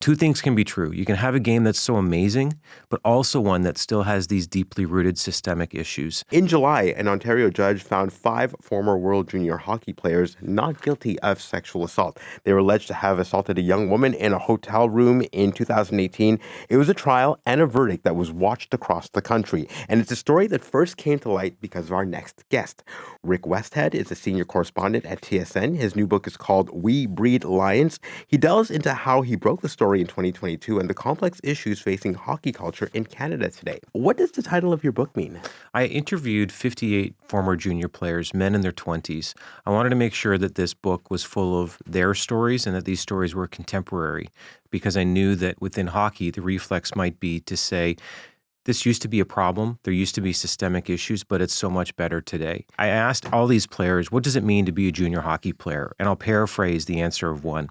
two things can be true. You can have a game that's so amazing, but also one that still has these deeply rooted systemic issues. In July, an Ontario judge found 5 former World Junior hockey players not guilty of sexual assault. They were alleged to have assaulted a young woman in a hotel room in 2018. It was a trial and a verdict that was watched across the country. And it's a story that first came to light because of our next guest. Rick Westhead is a senior correspondent at TSN. His new book is called We Breed Lions. He delves into how he broke the story in 2022 and the complex issues facing hockey culture in Canada today. What does the title of your book mean? I interviewed 58 former junior players, men in their 20s. I wanted to make sure that this book was full of their stories and that these stories were contemporary, because I knew that within hockey, the reflex might be to say, this used to be a problem. There used to be systemic issues, but it's so much better today. I asked all these players, what does it mean to be a junior hockey player? And I'll paraphrase the answer of one.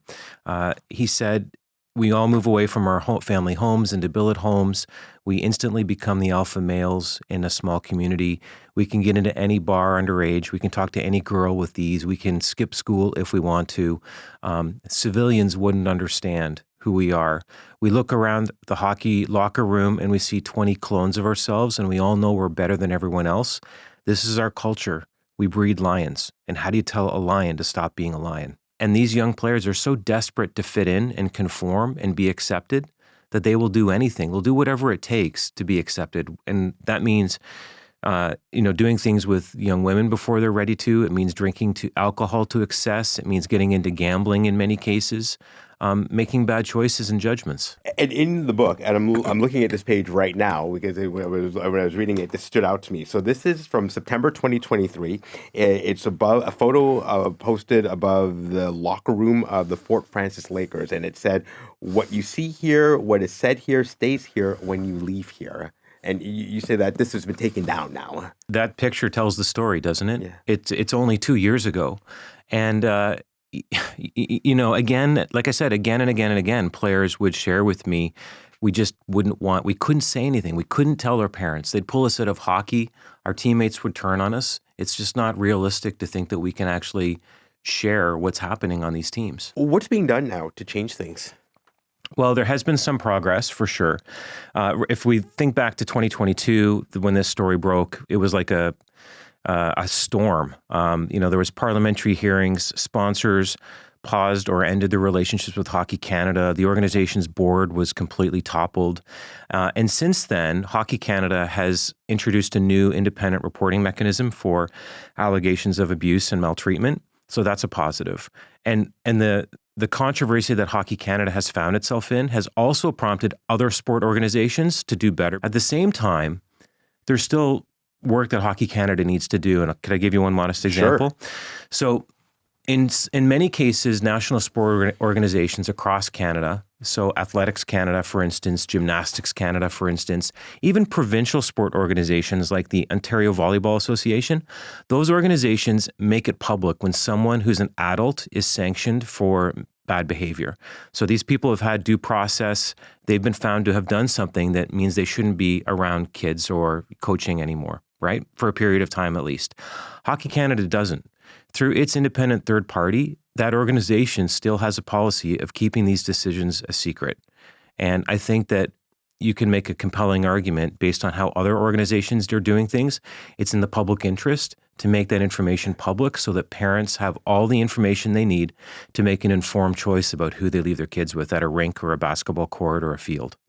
He said, we all move away from our family homes into billet homes. We instantly become the alpha males in a small community. We can get into any bar underage. We can talk to any girl with ease. We can skip school if we want to. Civilians wouldn't understand who we are. We look around the hockey locker room and we see 20 clones of ourselves, and we all know we're better than everyone else. This is our culture. We breed lions. And how do you tell a lion to stop being a lion? And these young players are so desperate to fit in and conform and be accepted that they will do anything. They'll do whatever it takes to be accepted. And that means, doing things with young women before they're ready to. It means drinking alcohol to excess. It means getting into gambling in many cases. Making bad choices and judgments. And in the book, and I'm looking at this page right now because when I was reading it, this stood out to me. So this is from September 2023. It's above a photo posted above the locker room of the Fort Francis Lakers, and it said, "What you see here, what is said here, stays here when you leave here." And you say that this has been taken down now. That picture tells the story, doesn't it? Yeah. It's only 2 years ago, and. Again, like I said, again and again and again, players would share with me, we couldn't say anything. We couldn't tell our parents. They'd pull us out of hockey. Our teammates would turn on us. It's just not realistic to think that we can actually share what's happening on these teams. What's being done now to change things? Well, there has been some progress for sure. If we think back to 2022, when this story broke, it was like a storm. There was parliamentary hearings, sponsors paused or ended their relationships with Hockey Canada. The organization's board was completely toppled. And since then, Hockey Canada has introduced a new independent reporting mechanism for allegations of abuse and maltreatment. So that's a positive. And the controversy that Hockey Canada has found itself in has also prompted other sport organizations to do better. At the same time, there's still work that Hockey Canada needs to do. And could I give you one modest example? Sure. So in many cases, national sport organizations across Canada, so Athletics Canada, for instance, Gymnastics Canada, for instance, even provincial sport organizations like the Ontario Volleyball Association, those organizations make it public when someone who's an adult is sanctioned for bad behavior. So these people have had due process. They've been found to have done something that means they shouldn't be around kids or coaching anymore, right? For a period of time at least. Hockey Canada doesn't. Through its independent third party, that organization still has a policy of keeping these decisions a secret. And I think that you can make a compelling argument based on how other organizations are doing things. It's in the public interest to make that information public so that parents have all the information they need to make an informed choice about who they leave their kids with at a rink or a basketball court or a field.